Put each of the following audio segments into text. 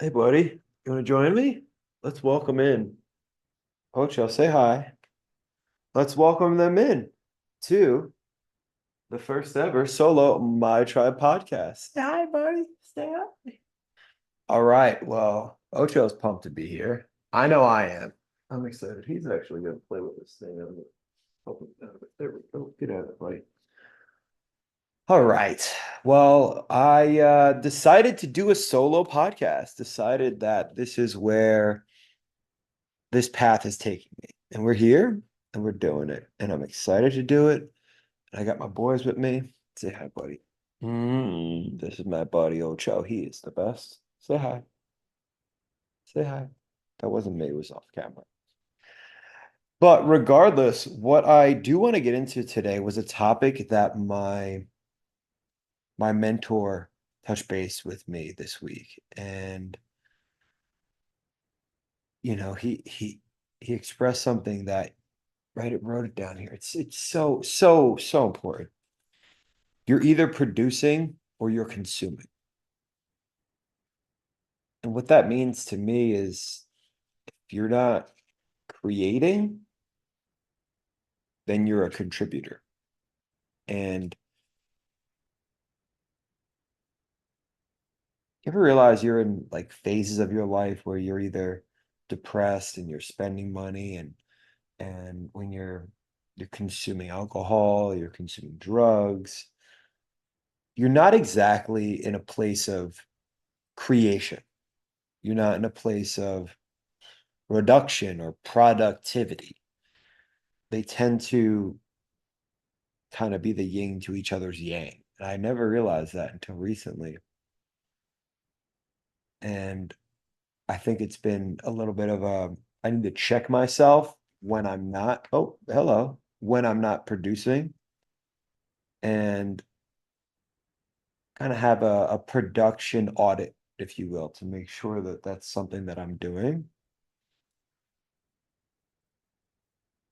Hey, buddy, you want to join me? Let's welcome in. Ocho, say hi. Let's welcome them in to the first ever solo My Tribe podcast. Say hi, buddy. Say hi. All right. Well, Ocho's pumped to be here. I know I am. I'm excited. He's actually going to play with this thing. There we go. Get out of it, buddy. All right. Well, I decided to do a solo podcast, decided that this is where this path is taking me. And we're here and we're doing it. And I'm excited to do it. And I got my boys with me. Say hi, buddy. This is my buddy Ocho. He is the best. Say hi. Say hi. That wasn't me, it was off camera. But regardless, what I do want to get into today was a topic that my mentor touched base with me this week. And he expressed something that right, it wrote it down here. It's so important. You're either producing or you're consuming. And what that means to me is if you're not creating, then you're a contributor. And you ever realize you're in like phases of your life where you're either depressed and you're spending money and when you're consuming alcohol, you're consuming drugs, you're not exactly in a place of creation. You're not in a place of reduction or productivity. They tend to kind of be the yin to each other's yang. And I never realized that until recently. And I think it's been a little bit of I need to check myself when I'm not, oh, hello, when I'm not producing and kind of have a production audit, if you will, to make sure that that's something that I'm doing.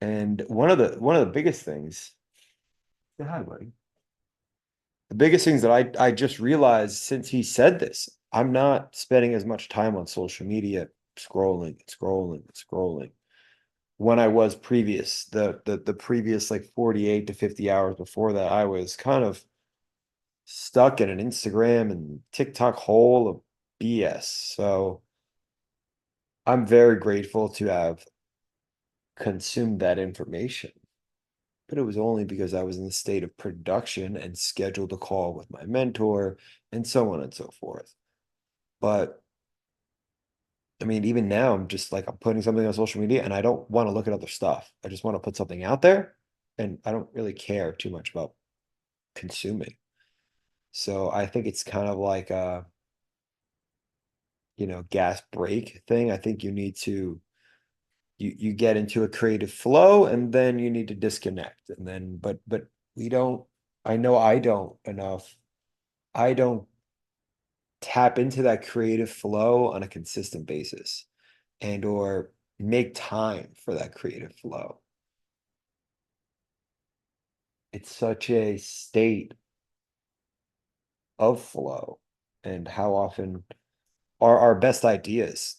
And one of the biggest things, say hi, buddy. The biggest things that I just realized since he said this, I'm not spending as much time on social media scrolling when I was previous. The previous like 48 to 50 hours before that, I was kind of stuck in an Instagram and TikTok hole of BS. So I'm very grateful to have consumed that information. But it was only because I was in the state of production and scheduled a call with my mentor and so on and so forth. But I mean, even now, I'm just like, I'm putting something on social media and I don't want to look at other stuff. I just want to put something out there and I don't really care too much about consuming. So I think it's kind of like a, gas break thing. I think you need to, you get into a creative flow and then you need to disconnect. And then, but we don't, I know I don't enough. I don't tap into that creative flow on a consistent basis and or make time for that creative flow. It's such a state of flow and how often our best ideas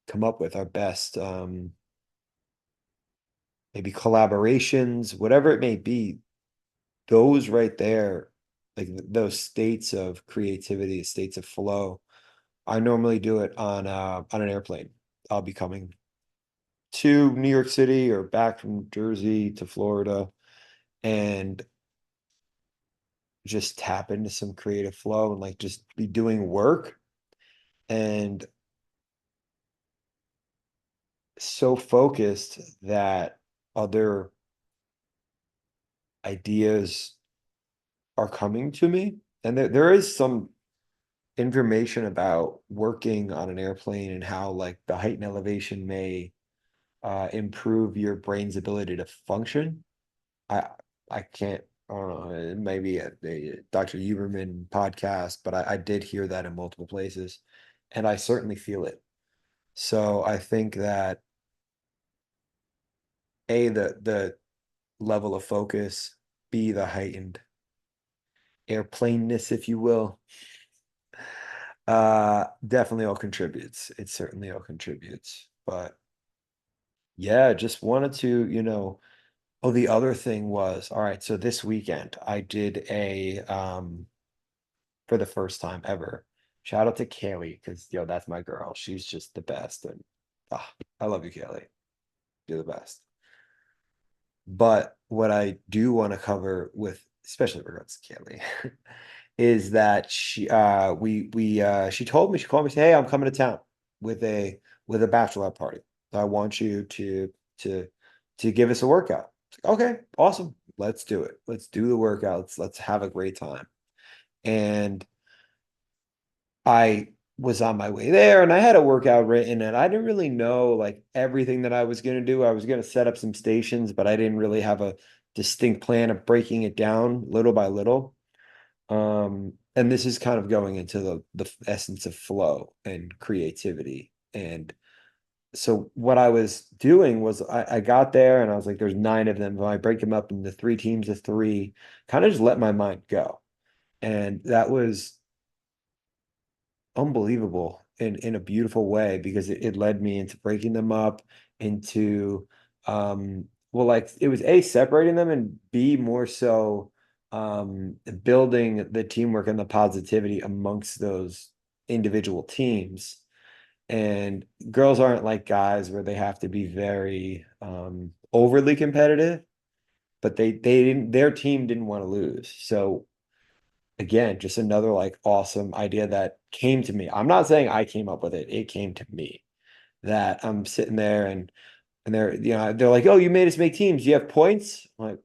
come up with our best maybe collaborations, whatever it may be, those right there, like those states of creativity, states of flow. I normally do it on an airplane. I'll be coming to New York City or back from Jersey to Florida and just tap into some creative flow and like just be doing work and so focused that other ideas are coming to me. And there is some information about working on an airplane and how like the height and elevation may improve your brain's ability to function. I I can't, I don't know, it may be a Dr. Huberman podcast, but I did hear that in multiple places, and I certainly feel it. So I think that A, the level of focus, B, the heightened airplaneness, if you will, Definitely all contributes. It certainly all contributes. But yeah, just wanted to, oh, the other thing was, all right, so this weekend I did for the first time ever. Shout out to Kaylee, because that's my girl. She's just the best. And I love you, Kaylee. You're the best. But what I do want to cover with, especially with regards to Kelly, is that she told me, she called me, say, hey, I'm coming to town with a bachelorette party. So I want you to to give us a workout. It's like, okay, awesome. Let's do it. Let's do the workouts. Let's have a great time. And I was on my way there and I had a workout written and I didn't really know like everything that I was going to do. I was going to set up some stations, but I didn't really have a distinct plan of breaking it down little by little. And this is kind of going into the essence of flow and creativity. And so what I was doing was I got there and I was like, there's nine of them. If I break them up into three teams of three, kind of just let my mind go. And that was unbelievable in a beautiful way because it led me into breaking them up into well, like it was A, separating them, and B, more so building the teamwork and the positivity amongst those individual teams. And girls aren't like guys where they have to be very overly competitive, but they didn't, their team didn't want to lose. So again, just another like awesome idea that came to me. I'm not saying I came up with it. It came to me that I'm sitting there and they're like, "Oh, you made us make teams. Do you have points?" I'm like,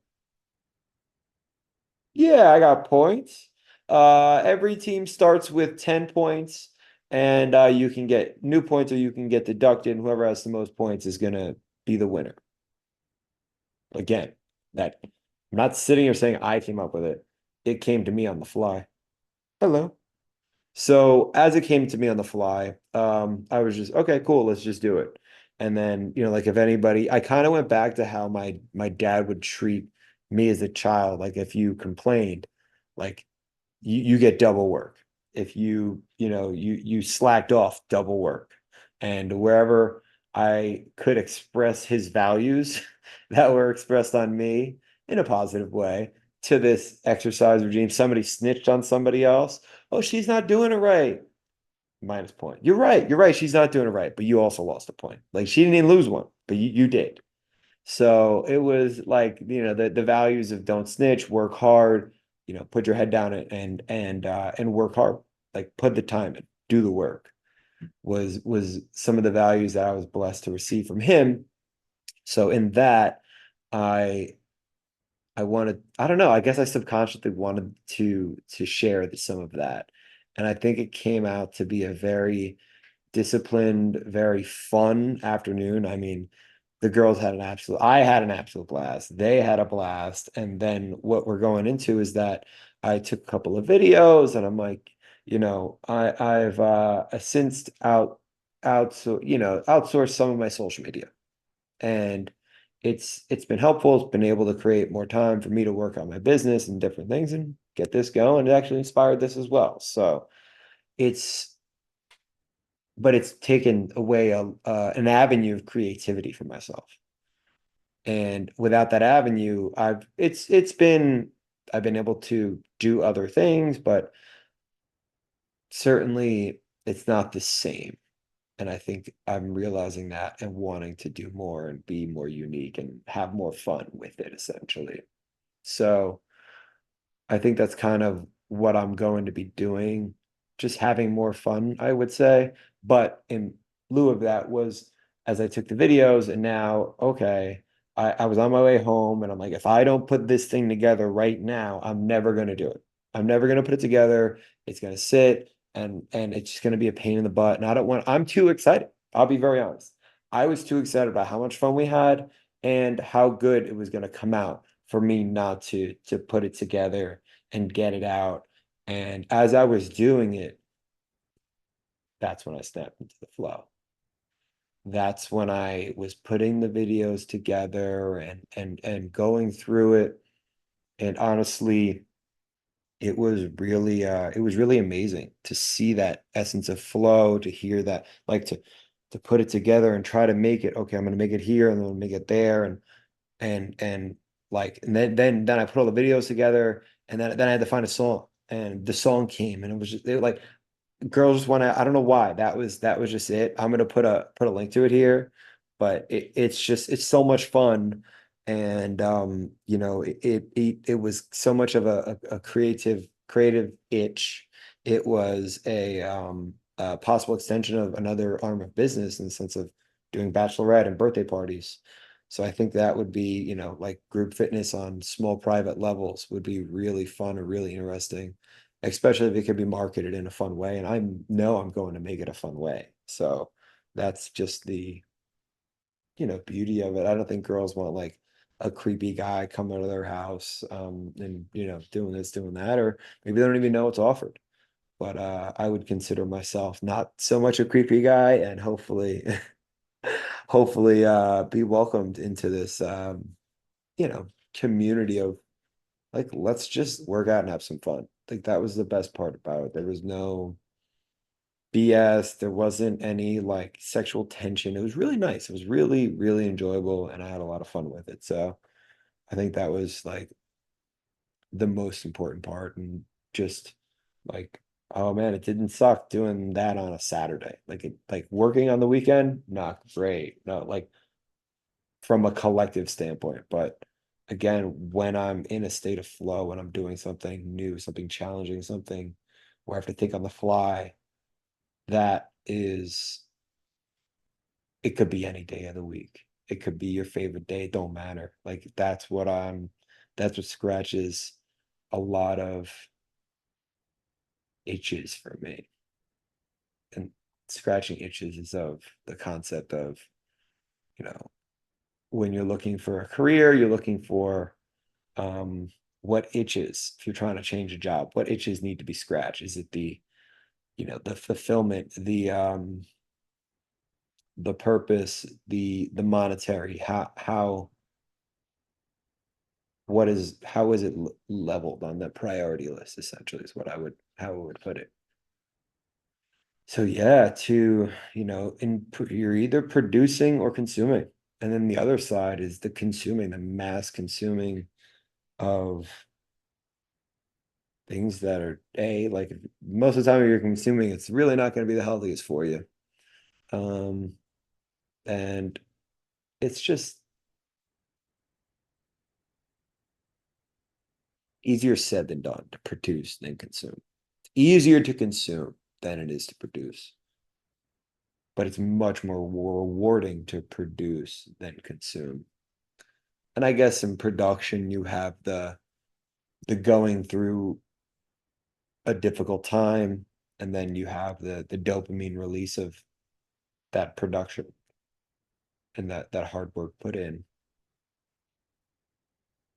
"Yeah, I got points. Every team starts with 10 points and you can get new points or you can get deducted. And whoever has the most points is gonna be the winner." Again, that I'm not sitting here saying I came up with it. It came to me on the fly. Hello. So as it came to me on the fly, I was just, okay, cool, let's just do it. And then, like if anybody, I kind of went back to how my dad would treat me as a child. Like if you complained, like you get double work. If you slacked off, double work. And wherever I could express his values that were expressed on me in a positive way to this exercise regime, somebody snitched on somebody else. Oh, she's not doing it right. Minus point. You're right. You're right. She's not doing it right, but you also lost a point. Like she didn't even lose one, but you did. So it was like, the values of don't snitch, work hard, put your head down and work hard. Like put the time in, do the work was some of the values that I was blessed to receive from him. So in that, I I wanted, I don't know, I guess I subconsciously wanted to share some of that. And I think it came out to be a very disciplined, very fun afternoon. I mean, the girls had I had an absolute blast. They had a blast. And then what we're going into is that I took a couple of videos and I'm like, I've since outsourced some of my social media. And it's been helpful. It's been able to create more time for me to work on my business and different things and get this going. It actually inspired this as well. So it's but it's taken away an avenue of creativity for myself. And without that avenue, I've been able to do other things, but certainly it's not the same. And I think I'm realizing that and wanting to do more and be more unique and have more fun with it, essentially. So I think that's kind of what I'm going to be doing, just having more fun, I would say. But in lieu of that was as I took the videos and now, okay, I was on my way home and I'm like, if I don't put this thing together right now, I'm never going to do it. I'm never going to put it together. It's going to sit and it's just going to be a pain in the butt. And I'm too excited. I'll be very honest. I was too excited about how much fun we had and how good it was going to come out for me not to put it together and get it out. And as I was doing it, that's when I snapped into the flow. That's when I was putting the videos together and going through it. And honestly, it was really amazing to see that essence of flow, to hear that, like to put it together and try to make it, okay, I'm gonna make it here and then I'll make it there and like and then I put all the videos together and then I had to find a song and the song came and it was just they were like girls want to I don't know why that was just it. I'm gonna put a link to it here, but it's just it's so much fun and you know it was so much of a creative itch. It was a possible extension of another arm of business in the sense of doing bachelorette and birthday parties. So I think that would be, you know, like group fitness on small private levels would be really fun or really interesting, especially if it could be marketed in a fun way. And I know I'm going to make it a fun way. So that's just the, you know, beauty of it. I don't think girls want like a creepy guy coming to their house and, you know, doing this, doing that, or maybe they don't even know what's offered. But I would consider myself not so much a creepy guy and hopefully hopefully be welcomed into this you know, community of like, let's just work out and have some fun. Like that was the best part about it. There was no BS. There wasn't any like sexual tension. It was really nice. It was really, really enjoyable, and I had a lot of fun with it. So I think that was like the most important part, and just like, oh man, it didn't suck doing that on a Saturday. Like it, like working on the weekend, not great. No, like from a collective standpoint. But again, when I'm in a state of flow, when I'm doing something new, something challenging, something where I have to think on the fly, that is, it could be any day of the week. It could be your favorite day. It don't matter. Like that's what scratches a lot of itches for me. And scratching itches is of the concept of, you know, when you're looking for a career, you're looking for um what itches if you're trying to change a job, what itches need to be scratched? Is it the, you know, the fulfillment, the purpose, the monetary, how what is how is it leveled on the priority list essentially is what I would how I would put it. So yeah, to, you know, you're either producing or consuming, and then the other side is the consuming, the mass consuming of things that are like most of the time you're consuming, it's really not going to be the healthiest for you. Um, and it's just easier said than done to produce than consume. It's easier to consume than it is to produce, but it's much more rewarding to produce than consume. And I guess in production you have the going through a difficult time, and then you have the dopamine release of that production and that hard work put in.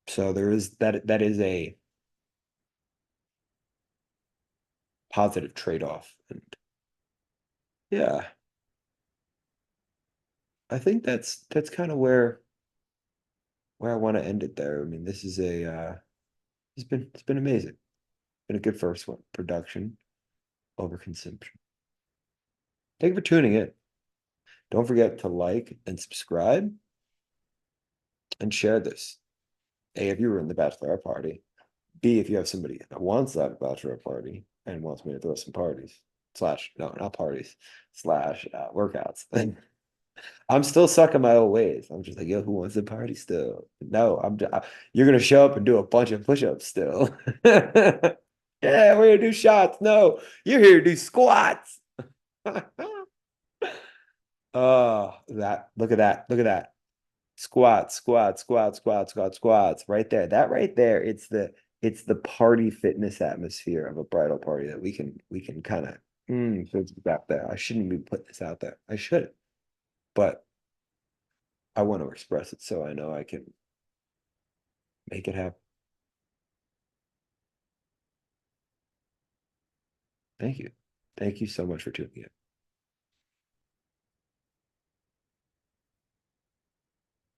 So there is that is a positive trade-off. And yeah, I think that's kind of where I want to end it there. I mean, this is a it's been amazing. Been a good first one. Production over consumption. Thank you for tuning in. Don't forget to like and subscribe and share this. A, if you were in the bachelorette party. B, if you have somebody that wants that bachelorette party and wants me to throw some parties slash no, not parties slash workouts. I'm still stuck in my old ways. I'm just like, yo, who wants to party still? No, you're gonna show up and do a bunch of push-ups still. Yeah, we're gonna do shots. No, you're here to do squats. Oh, that look at that. Look at that. Squats, squats, squats, squats, squats, squats. Right there. That right there. It's the party fitness atmosphere of a bridal party that we can kind of put out there. I shouldn't be putting this out there. I shouldn't, but I want to express it so I know I can make it happen. Thank you. Thank you so much for tuning in.